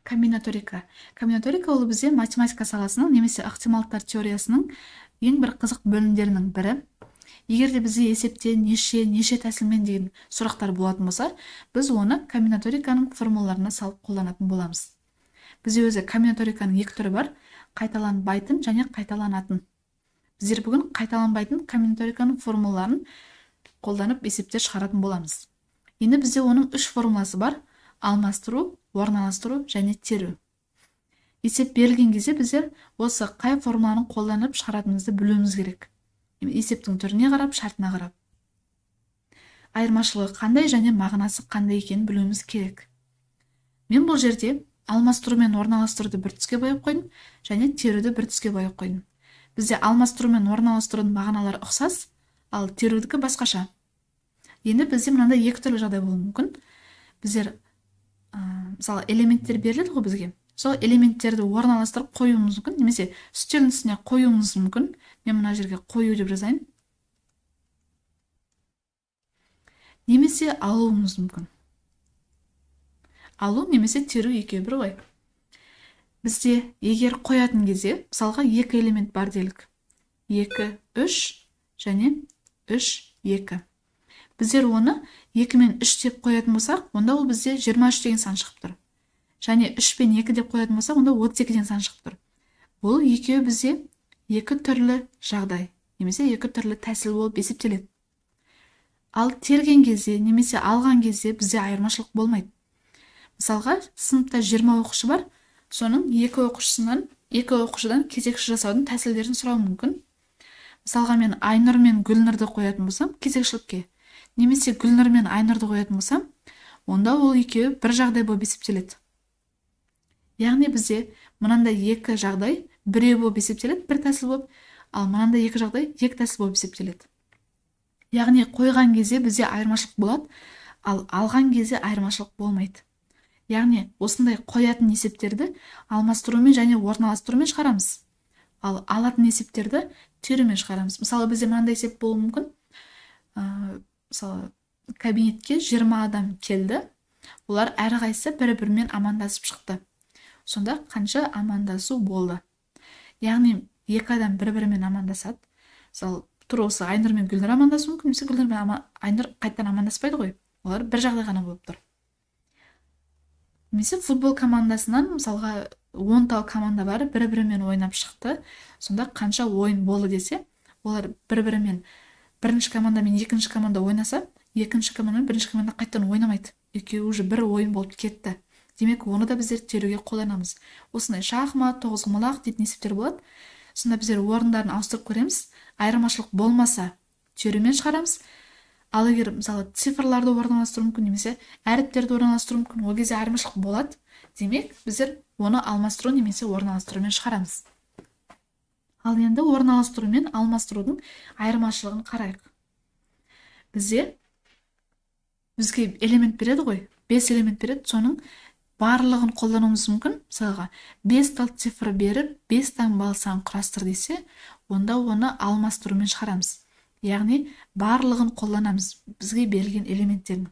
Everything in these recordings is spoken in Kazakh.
Комбинаторика. Комбинаторика ол бізде математика саласының немесе ықтималдықтар теориясының ең бір қызық бөлімдерінің бірі. Егер де бізде есепте неше тәсілмен деген сұрақтар болатын болса, біз оны комбинаториканың формулаларына салып қолданатын боламыз. Бізде өзі комбинаториканың екі түрі бар: қайталанбайтын және қайталанатын. Біздер бүгін қайталанбайтын комбинаториканың формулаларын қолданып есептер шығаратын боламыз. Енді бізде оның үш формуласы бар: алмастыру, орналастыру және теру. Есеп берілген кезде біздер осы қай формуланы қолданып шығаратынымызды білуіміз керек. Есептің түріне қарап, шартына қарап. Айырмашылығы қандай және мағынасы қандай екенін білуіміз керек. Мен бұл жерде алмастыру мен орналастыруды бір түске бояп қойдым және теруді бір түске бояп қойдым. Бізде алмастыру мен орналастырудың мағыналары ұқсас, ал терудікі басқаша. Енді бізде мынандай екі түрлі жағдай болуы мүмкін. Біздер мысалы элементтер беріледі ғой бізге. Сол элементтерді орналастырып қоюымыз мүмкін, немесе үстелдің үстіне қоюымыз мүмкін. Мен мына жерге қою деп жазайын. Немесе алуымыз мүмкін. Алу немесе теру екеуі бір ғой. Бізде егер қоятын кезде, мысалға екі элемент бар делік. 2, 3 және 3, 2. Біздер оны 2 мен 3 деп қоятын болсақ, онда ол бізде 23 деген сан шығып тұр. Және 3 пен 2 деп қоятын болсақ, онда 32 деген сан шығып тұр. Бұл екеуі бізде екі түрлі жағдай, немесе екі түрлі тәсіл болып есептеледі. Ал терген кезде, немесе алған кезде бізде айырмашылық болмайды. Мысалға, сыныпта 20 оқушы бар, соның екі оқушыдан кезекші жасаудың тәсілдерін сұрау мүмкін. Мысалға, мен Айнұр мен Гүлнұрды қоятын болсам, кезекшілікке, немесе Гүлнұр мен Айнұрды қоятын болсам, онда ол екеуі бір жағдай болып есептеледі. Яғни бізде мынандай екі жағдай біреу болып есептеледі, бір тәсіл болып, ал мынандай екі жағдай екі тәсіл болып есептеледі. Яғни қойған кезде бізде айырмашылық болады, ал алған кезде айырмашылық болмайды. Яғни осындай қоятын есептерді алмастырумен және орналастырумен шығарамыз. Ал алатын есептерді терумен шығарамыз. Мысалы, бізде мынандай есеп болуы мүмкін. Мысалы, кабинетке 20 адам келді. Олар әрқайсысы бір-бірімен амандасып шықты. Сонда қанша амандасу болды? Яғни екі адам бір-бірімен амандасады. Мысалы, тура осы Айнұр мен Гүлнұр амандасу мүмкін, немесе Гүлнұр мен Айнұр қайттан амандаспайды ғой. Олар бір жағдай ғана болып тұр. Немесе футбол командасынан, мысалға, 10 тал команда бары бір-бірімен ойнап шықты. Сонда қанша ойын болды десе, олар бір-бірімен бірінші команда мен екінші команда ойнаса, екінші команда мен бірінші команда қайттан ойнамайды. Екеуі уже бір ойын болып кетті. Демек, оны да біздер теруге қолданамыз. Осындай шахмат, тоғызқұмалақ дейтін есептер болады. Сонда біздер орындарын ауыстырып көреміз. Айырмашылық болмаса, терумен шығарамыз. Ал егер, мысалы, цифрларды орналастыру мүмкін, немесе әріптерді орналастыру мүмкін, ол кезде айырмашылық болады. Демек, біздер оны алмастыру немесе орналастырумен шығарамыз. Ал енді орналастыру мен алмастырудың айырмашылығын қарайық. Бізге элемент береді ғой, 5 элемент береді, соның барлығын қолдануымыз мүмкін. Мысалға, 5 тал цифр беріп, 5 таңбалы сан құрастыр десе, онда оны алмастырумен шығарамыз. Яғни барлығын қолданамыз бізге берілген элементтердің.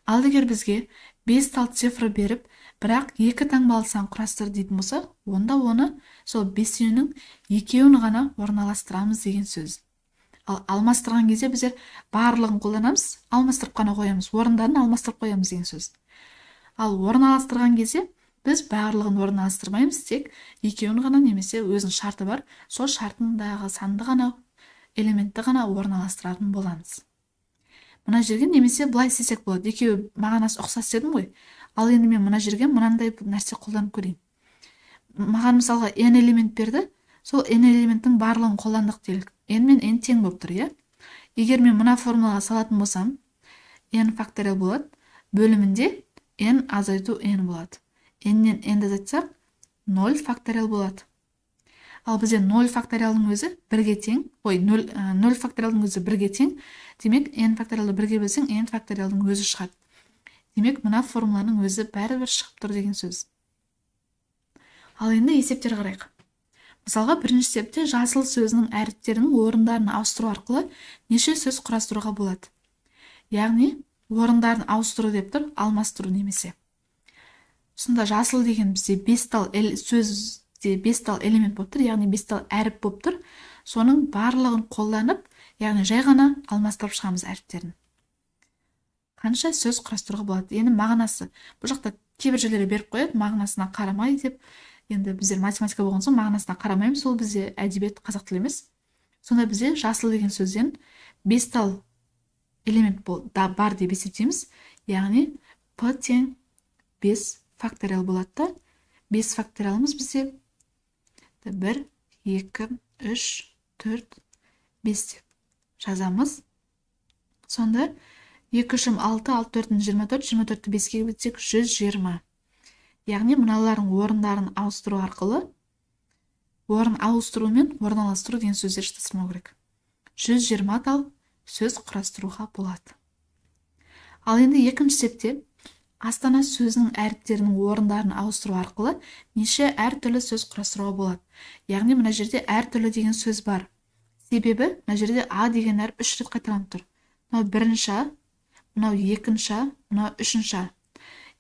Ал егер бізге 5 тал цифр беріп, бірақ 2 таңбалы сан құрастыр дейтін болса, онда оны сол 5-інің 2-ін ғана орналастырамыз деген сөз. Ал алмастырған кезде біздер барлығын қолданамыз, алмастырып қана қоямыз, орындарын алмастырып қоямыз деген сөз. Ал орналастырған кезде біз барлығын орналастырмаймыз, тек 2-ін ғана, немесе өзінің шарты бар, сол шартындағы санды ғана, элементті ғана орналастыратын боламыз. Мына жерге немесе былай істесек болады. Екеуі мағынасы ұқсас дедім ғой. Ал енді мен мына жерге мынандай нәрсе қолданып көрейін. Маған мысалға n элемент берді. Сол n элементтің барлығын қолдандық делік. n мен n тең болып тұр, иә? Егер мен мына формулаға салатын болсам, n факториал болады. Бөлімінде n азайту n болады. n-нен n-ді азайтсақ, 0 факториал болады. Ал бізде 0 факториалдың өзі 1-ге тең. 0 факториалдың өзі 1-ге тең. Демек, n факториалды 1-ге бөлсең, n факториалдың өзі шығады. Демек, мына формуланың өзі бәрібір шығып тұр деген сөз. Ал енді есептер қарайық. Мысалға, бірінші есепте жасыл сөзінің әріптерінің орындарын ауыстыру арқылы неше сөз құрастыруға болады. Яғни, орындарын ауыстыру деп тұр, алмастыру немесе. Сонда жасыл деген бізде 5 тал сөзде 5 тал элемент болып тұр, яғни 5 тал әріп болып тұр. Соның барлығын қолданып, яғни жай ғана алмастырып шығамыз әріптерін. Қанша сөз құрастыруға болады? Енді мағынасы. Бұл жақта кейбір жерлерде беріп қояды, мағынасына қарамай деп. Енді біздер математика болған соң мағынасына қарамаймыз, ол бізде әдебиет, қазақ тілі емес. Сонда бізде жасыл деген сөзден 5 тал элемент бар деп есептейміз. Яғни P тең 5 факториал болады да. 5 факториалымыз бізде 1, 2, 3, 4, 5 деп жазамыз. Сонда 2 3 6, 6 4 24, 24-ті 5-ке бөлсек 120. Яғни мыналардың орындарын ауыстыру арқылы, орын ауыстыру мен орналастыру деген сөздер штастырмау керек. 120 тал сөз құрастыруға болады. Ал енді екінші септе Астана сөзінің әріптерінің орындарын ауыстыру арқылы неше әртүрлі сөз құрастыруға болады. Яғни мына жерде әртүрлі деген сөз бар. Себебі мына жерде А деген әріп 3 рет қайталанып тұр. Мынау бірінші, мынау екінші, мынау үшінші.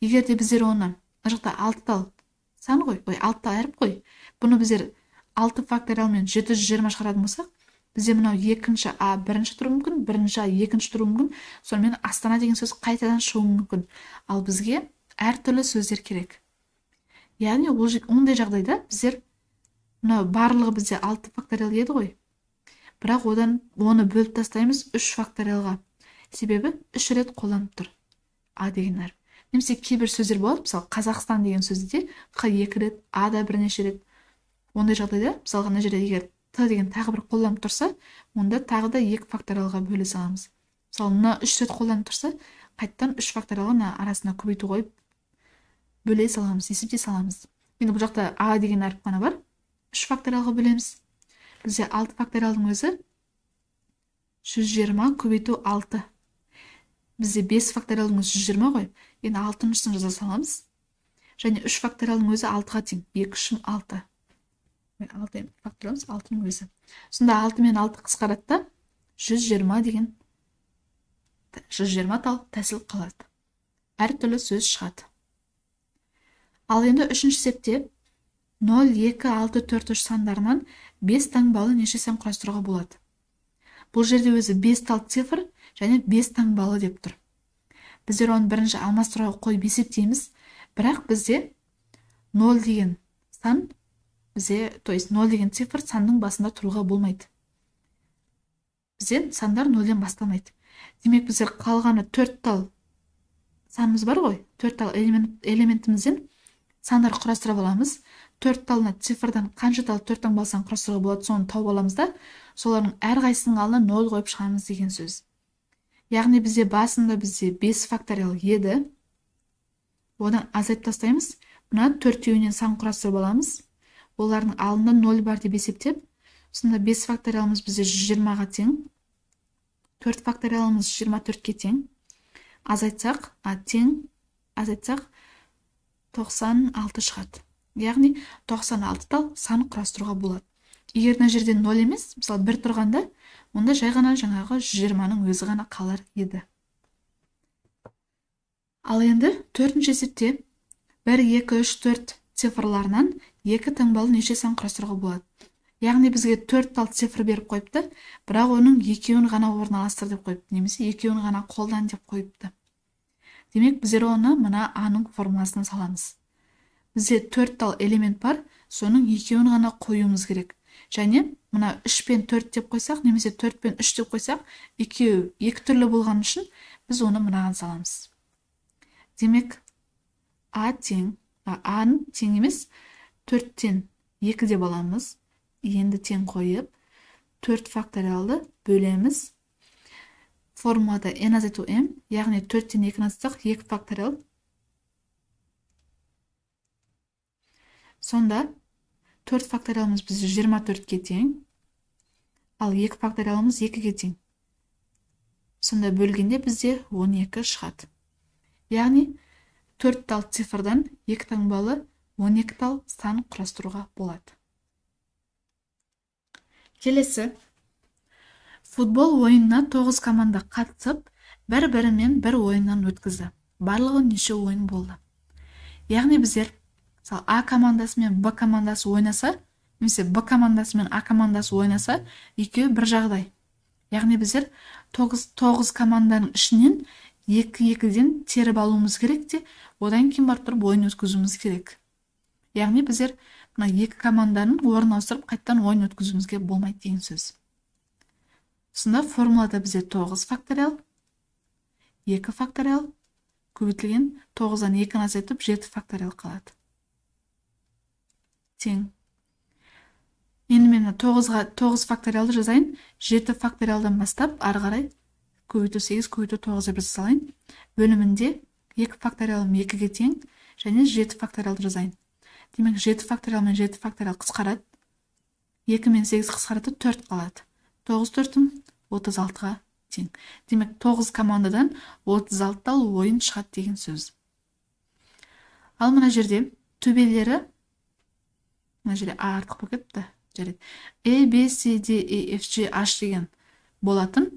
Егер де біздер оны жақта 6 тал сан ғой, 6 тал әріп қой. Бұны біздер 6 факториалмен 720 шығаратын болсақ, бізде мынау екінші А бірінші тұру мүмкін, бірінші А екінші тұру мүмкін, сонымен Астана деген сөз қайтадан шығуы мүмкін. Ал бізге әртүрлі сөздер керек. Яғни ондай жағдайда біздер мынау барлығы бізде 6 факториал еді ғой. Бірақ оны бөліп тастаймыз 3 факториалға. Себебі 3 рет қолданып тұр А деген әріп. Немесе кейбір сөздер болады, мысалы Қазақстан деген сөзде Q 2 рет, А да бірнеше рет. Ондай жағдайда, мысалға мына жерде егер Т деген тағы бір қолданып тұрса, онда тағы да 2 факториалға бөле саламыз. Мысалы, мына 3 рет қолданып тұрса, қайттан 3 факториалға арасына көбейту қойып бөле саламыз, есептей саламыз. Енді бұл жақта А деген әріп қана бар. 3 факториалға бөлеміз. Бізде 6 факториалдың өзі 120 көбейту 6. Бізде 5 факториалдың өзі 120 ғой. Енді 6-шысын жаза саламыз. Және 3 факториалдың өзі 6-ға тең. 2 3 6. 6 факториалымыз 6-ның өзі. Сонда 6 мен 6 қысқарады да 120 деген 120 тал тәсіл қалады. Әртүрлі сөз шығады. Ал енді үшінші септе 0, 2, 6, 4, 3 сандарынан 5 таңбалы неше сан құрастыруға болады. Бұл жерде өзі 5 тал цифр және 5 таңбалы деп тұр. Біздер оны бірінші алмастыруға қойып есептейміз, бірақ бізде 0 деген сан бізде, то есть 0 деген цифр санның басында тұруға болмайды. Бізде сандар 0-ден басталмайды. Демек біздер қалғаны 4 тал санымыз бар ғой, 4 тал элементімізден сандар құрастырып аламыз. 4 талына цифрдан қанша тал 4 таңбалы сан құрастыруға болады, соны тауып аламыз да, солардың әрқайсысының алдына 0 қойып шығамыз деген сөз. Яғни бізде басында бізде 5 факториал еді. Одан азайтып тастаймыз. Мына 4-еуінен сан құрастырып аламыз. Олардың алдында 0 бар деп есептеп, сонда 5 факториалымыз бізде 120-ға тең. 4 факториалымыз 24-ке тең. Азайтсақ 96 шығады. Яғни 96 тал сан құрастыруға болады. Егер мына жерде 0 емес, мысалы 1 тұрғанда, онда жай ғана жаңағы 120-ның өзі ғана қалар еді. Ал енді 4-ші септе 1, 2, 3, 4 цифрларынан 2 таңбалы неше сан құрастыруға болады. Яғни бізге 4 тал цифр беріп қойыпты, бірақ оның 2-еуін ғана орналастыр деп қойыпты, немесе 2-еуін ғана қолдан деп қойыпты. Демек, біздер оны мына А-ның формуласына саламыз. Бізде 4 тал элемент бар, соның 2-еуін ғана қоюымыз керек. Және мына 3 пен 4 деп қойсақ, немесе 4 пен 3 деп қойсақ, 2 түрлі болған үшін біз оны мынаған саламыз. Демек, А-ның тең емес, 4-тен 2 деп аламыз. Енді тең қойып, 4 факториалды бөлеміз. Формулада n азайту m, яғни 4-тен 2 азайтсақ 2 факториал. Сонда 4 факториалымыз бізде 24-ке тең, ал 2 факториалымыз 2-ге тең. Сонда бөлгенде бізде 12 шығады. Яғни 4 тал цифрдан 2 таңбалы 12 тал сан құрастыруға болады. Келесі. Футбол ойынына 9 команда қатысып, бір-бірімен бір ойыннан өткізді. Барлығы неше ойын болды? Яғни біздер мысалы А командасы мен Б командасы ойнаса, немесе Б командасы мен А командасы ойнаса, екеуі бір жағдай. Яғни біздер 9 команданың ішінен 2-2-ден теріп алуымыз керек те, одан кейін барып тұрып ойын өткізуіміз керек. Яғни біздер мына 2 команданың орнын ауыстырып қайттан ойын өткізуімізге болмайды деген сөз. Сонда формулада бізде 9 факториал, 2 факториал көбейтілген 9-дан 2-ні азайтып 7 факториал қалады. Тең. Енді мен 9 факториалды жазайын, 7 факториалдан бастап ары қарай көбейту 8 көбейту 9 деп салайын. Бөлімінде 2 факториалым 2-ге тең, және 7 факториалды жазайын. Демек 7 факториал мен 7 факториал қысқарады. 2 мен 8 қысқарады, 4 қалады. 9 4-ім 36-ға тең. Демек 9 командадан 36 тал ойын шығады деген сөз. Ал мына жерде төбелері, мына жерде А артық болып кетті. Жарайды. A, B, C, D, E, F, G, H деген болатын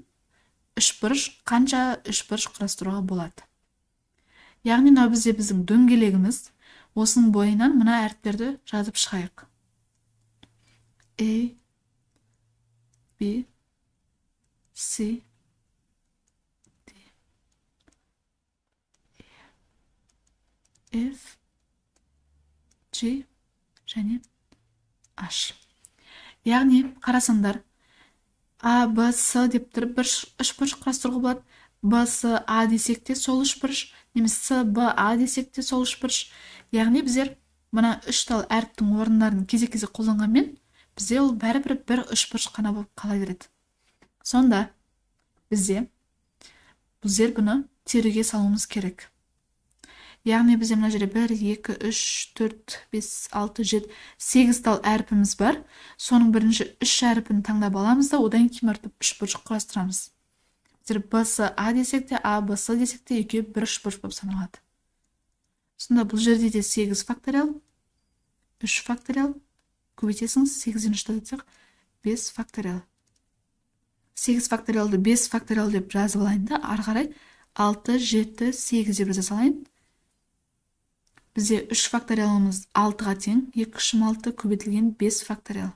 үшбұрыш, қанша үшбұрыш құрастыруға болады. Яғни мынау біздің дөңгелегіміз. Осының бойынан мына әріптерді жазып шығайық. A, B, C, D, E, F, G және H. Яғни қарасаңдар, А, Б, С деп тұрып бір үшбұрыш құрастыруға болады. Б, С, А десек те сол үшбұрыш, немесе С, Б, А десек те сол үшбұрыш. Яғни біздер мына 3 тал әріптің орындарын кезек-кезек қолданғанмен, бізде ол бәрібір бір үшбұрыш қана болып қала береді. Сонда біздер бұны теруге салуымыз керек. Яғни бізде мына жерде 1, 2, 3, 4, 5, 6, 7, 8 тал әріпіміз бар. Соның бірінші 3 әріпін таңдап аламыз да, одан кейін барып үшбұрыш құрастырамыз. Біздер Б, С, А десек те, А, Б, С десек те, екеуі бір үшбұрыш болып саналады. Сонда бұл жерде де 8 факториал, 3 факториал, көбейтесіңіз 8-ден 3-ті айтсақ 5 факториал. 8 факториалды 5 факториал деп жазып алайын да, ары қарай 6, 7, 8 деп жаза салайын. Бізде 3 факториалымыз 6-ға тең, 2 3 6 көбейтілген 5 факториал.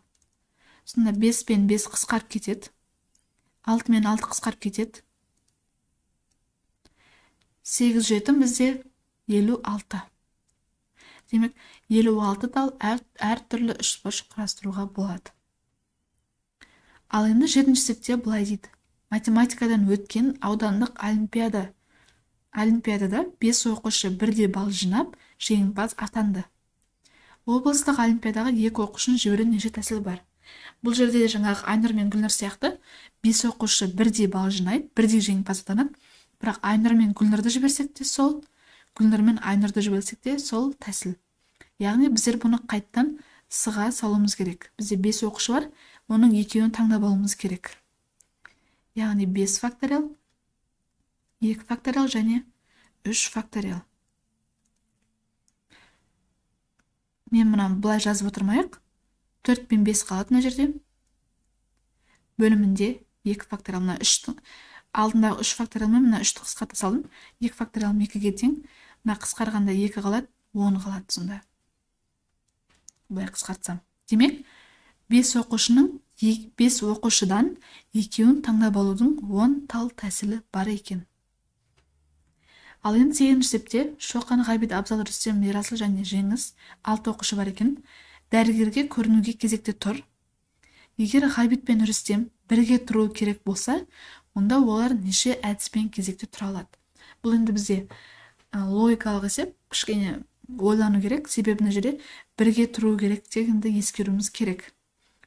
Сонда 5 пен 5 қысқарып кетеді. 6 мен 6 қысқарып кетеді. 8 7 бізде 56. Демек 56 тал әр түрлі үшбұрыш құрастыруға болады. Ал енді 7-ші есепте былай дейді. Математикадан өткен аудандық олимпиадада 5 оқушы бірдей балл жинап, жеңімпаз атанды. Облыстық олимпиадаға 2 оқушыны жіберу неше тәсіл бар? Бұл жерде жаңағы Айнұр мен Гүлнұр сияқты 5 оқушы бірдей балл жинайды, бірдей жеңімпаз атанады. Бірақ Айнұр мен Гүлнұрды жіберсек те сол, Гүлнұр мен Айнұрды жіберсек те сол тәсіл. Яғни біздер бұны қайттан сыға салуымыз керек. Бізде 5 оқушы бар, оның екеуін таңдап алуымыз керек. Яғни 5 факториал, 2 факториал және 3 факториал. Мен мұнан бұлай жазып отырмайық. 4 пен 5 қалады мына жерде. Бөлімінде 2 факториал, мына 3-тің алдындағы 3 факториал мен мына 3-ті қысқарта салдым. 2 факториал 2-ге тең. Мына қысқарғанда 2 қалады, 10 қалады сонда. Бұлай қысқартсам. Демек, 5 оқушыдан екеуін таңдап алудың 10 тал тәсілі бар екен. Ал енді 8-ші есепте Шоқан, Ғабит, Абзал, Рүстем, Ерасыл және Жеңіс 6 оқушы бар екен. Дәрігерге көрінуге кезекте тұр. Егер Ғабит пен Рүстем бірге тұру керек болса, онда олар неше әдіспен кезекте тұра алады. Бұл енді бізде логикалық есеп, кішкене ойлану керек, себебі мына жерде бірге тұру керек дегенді ескеруіміз керек.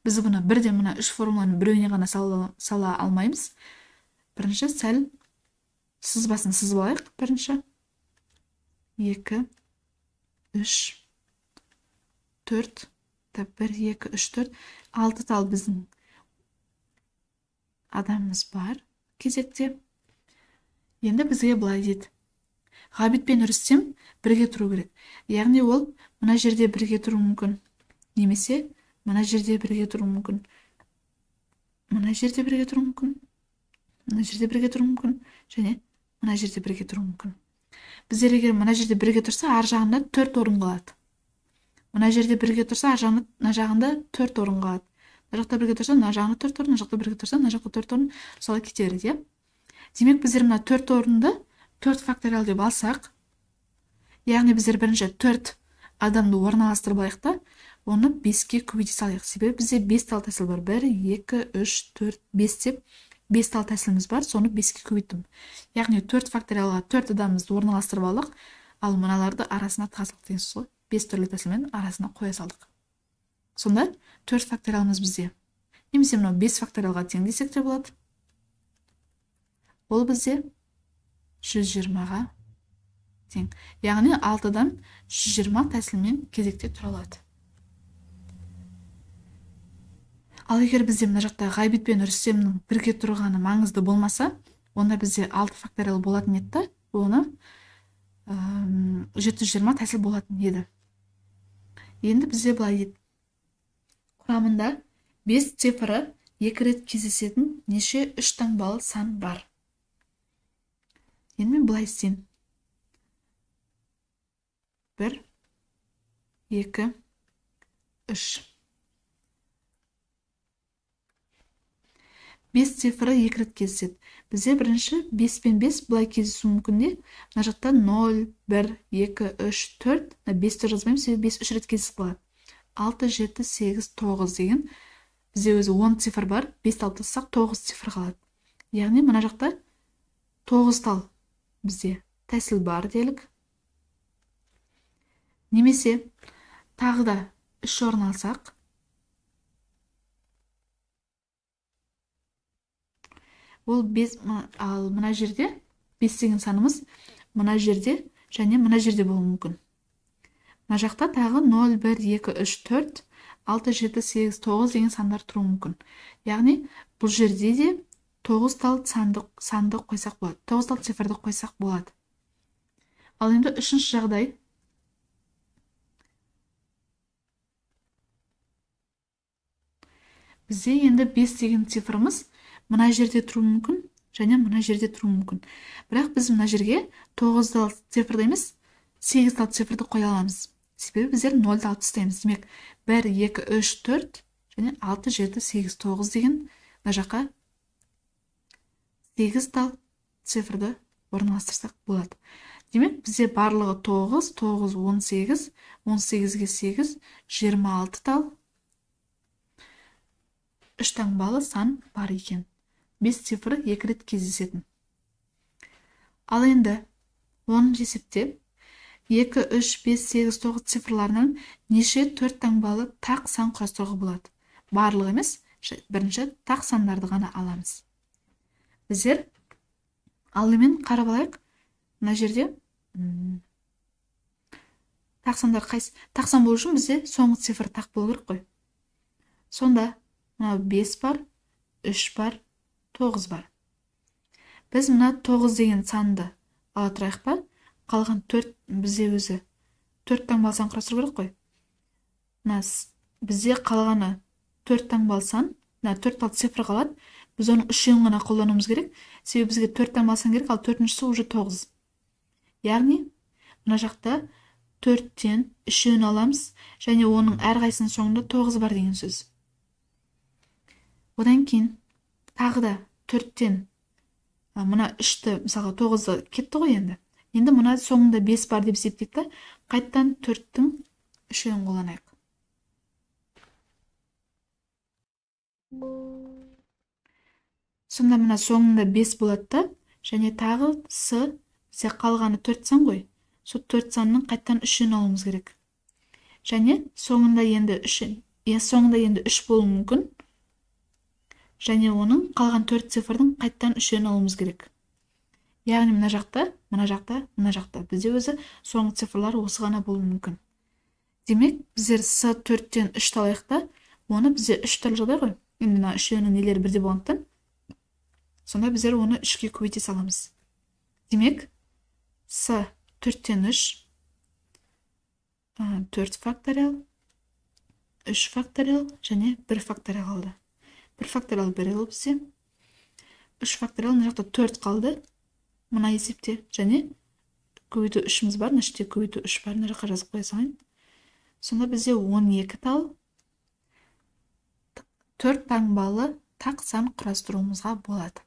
Біз бұны бірде мына 3 формуланы біреуіне ғана сала алмаймыз. Бірінші сәл сызбасын сызып алайық. Бірінші 2 3 4 1 2 3 4 6 тал біздің адамымыз бар кезекте. Енді бізге былай дейді. Ғабит пен Рүстем бірге тұру керек. Яғни ол мына жерде бірге тұру мүмкін. Немесе мына жерде бірге тұру мүмкін. Мына жерде бірге тұру мүмкін. Мына жерде бірге тұру мүмкін. Және мына жерде бірге тұру мүмкін. біздер егер мына жерде бірге тұрса, ар жағында 4 орын қалады. Мына жерде бірге тұрса, ар жағында 4 орын қалады. Мына жақта бірге тұрса, мына жағында 4 орын, мына жақта бірге тұрса, мына жақта 4 орын, солай кете береді, иә? Демек, біздер мына 4 орынды 4 факториал деп алсақ, яғни біздер бірінші 4 адамды орналастырып алайық та, оны 5-ке көбейте салайық. Себебі бізде 5 тал тәсіл бар. 1, 2, 3, 4, 5 деп 5 тал тәсіліміз бар, соны 5-ке көбейттім. Яғни 4 факториалға 4 адамымызды орналастырып алдық, ал мыналарды арасына тығасық деген сөз ғой. 5 түрлі тәсілмен арасына қоя салдық. Сонда 4 факториалымыз бізде. Немесе мынау 5 факториалға тең десек те болады. Ол бізде 120-ға тең. Яғни 6-дан 120 тәсілмен кезекте тұра алады. Ал егер бізде мына жақта Ғайбит пен Рүстемнің бірге тұрғаны маңызды болмаса, онда бізде 6 факториал болатын еді, оны 720 тәсіл болатын еді. Енді бізде былай еді. Құрамында 5 цифры 2 рет кездесетін неше 3 таңбалы сан бар. Енді мен былай істейін. 1, 2, 3. 5 цифры 2 рет кездеседі. Бізде бірінші 5 пен 5 былай кездесу мүмкін де, мына жақта 0, 1, 2, 3, 4, 5-ті жазбаймын, себебі 5 3 рет кездесіп қалады. 6, 7, 8, 9 деген бізде өзі 10 цифр бар, 5 алып тастасақ 9 цифр қалады. Яғни мына жақта 9 тал бізде тәсіл бар делік. Немесе тағы да 3 орын алсақ, ол 5, ал мына жерде 5 деген санымыз мына жерде және мына жерде болуы мүмкін. Мына жақта тағы 0, 1, 2, 3, 4, 6, 7, 8, 9 деген сандар тұруы мүмкін. Яғни бұл жерде де 9 тал санды қойсақ болады. 9 тал цифрды қойсақ болады. Ал енді үшінші жағдай. Бізде енді 5 деген цифрымыз мына жерде тұруы мүмкін, және мына жерде тұруы мүмкін. Бірақ біз мына жерге 9 тал цифрды емес, 8 тал цифрды қоя аламыз. Себебі біздер 0-ды алып тастаймыз. Демек, 1, 2, 3, 4 және 6, 7, 8, 9 деген мына жаққа 8 тал цифрды орналастырсақ болады. Демек, бізде барлығы 9, 9, 18, 18-ге 8, 26 тал 3 таңбалы сан бар екен. 5 цифры 2 рет кездесетін. Ал енді 10 есептеп, 2, 3, 5, 8, 9 цифрларынан неше 4 таңбалы тақ сан құрастыруға болады. Барлығы емес, бірінші тақ сандарды ғана аламыз. Біздер алдымен қарап алайық. Мына жерде тақ сандар қайсы? Тақ сан болу үшін бізде соңғы цифр тақ болу керек қой. Сонда 5 бар, 3 бар, 9 бар. Біз мына 9 деген санды ала тұрайық па? Қалған 4 бізде өзі 4 таңбалы сан құрастыру керек қой. Бізде қалғаны 4 таңбалы сан, 4 тал цифр қалады. Біз оның үшеуін ғана қолдануымыз керек. Себебі бізге 4 таңбалы сан керек, ал 4-шісі уже 9. Яғни мына жақта 4-тен үшеуін аламыз, және оның әрқайсының соңында 9 бар деген сөз. Одан кейін тағы да 4-тен мына 3-ті, мысалға 9-ды кетті ғой енді. Енді мына соңында 5 бар деп есептейік та, қайттан 4-тің үшеуін қолданайық. Сонда мына соңында 5 болады да, және тағы бізде қалғаны 4 сан ғой. Сол 4 санның қайттан 3-ін алуымыз керек. Және соңында енді 3 болуы мүмкін. Және оның қалған 4 цифрдың қайттан 3-ін алуымыз керек. Яғни мына жақта. Бізде өзі соңғы цифрлар осы ғана болуы мүмкін. Демек, біздер С4-тен 3 алайық та, оны бізде 3 түрлі жағдай ғой. Енді мына 3-інің нелері бірде болғандықтан, сонда біздер оны 3-ке көбейте саламыз. Демек, С4-тен 3, 4 факториал, 3 факториал және 1 факториал қалды. 1 факториал 1 ол бізде. 3 факториал мына жақта 4 қалды. Мына есепте және көбейту 3-міз бар, мына жерде көбейту 3 бар, мына жаққа жазып қоя салайын. Сонда бізде 12 тал 4 таңбалы тақ сан құрастыруымызға болады.